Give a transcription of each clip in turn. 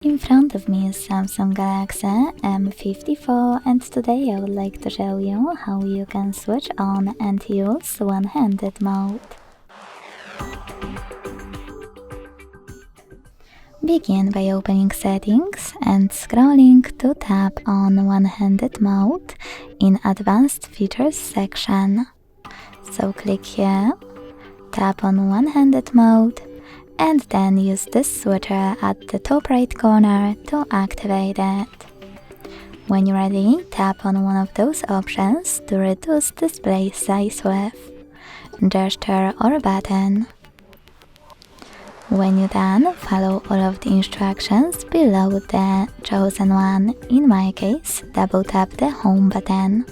In front of me is Samsung Galaxy M54 and today I would like to show you how you can switch on and use one-handed mode. Begin by opening Settings and scrolling to tap on one-handed mode in Advanced Features section. So click here, tap on one-handed mode, and then use this switcher at the top right corner to activate it. When you're ready, tap on one of those options to reduce display size with gesture or button. When you're done, follow all of the instructions below the chosen one. In my case, double tap the home button.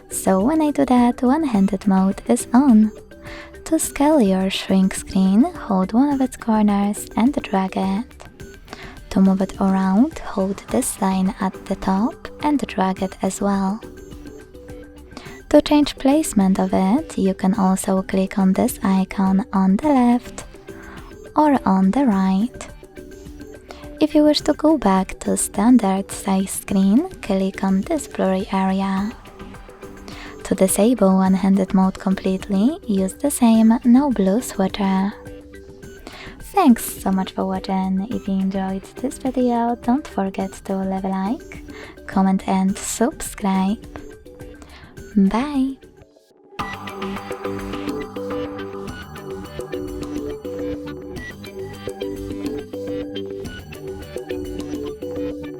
So when I do that, one-handed mode is on. To scale your shrink screen, hold one of its corners and drag it. To move it around, hold this line at the top and drag it as well. To change placement of it, you can also click on this icon on the left or on the right. If you wish to go back to standard size screen, click on this blurry area. To disable one-handed mode completely, use the same no blue switcher. Thanks so much for watching. If you enjoyed this video, don't forget to leave a like, comment and subscribe. Bye!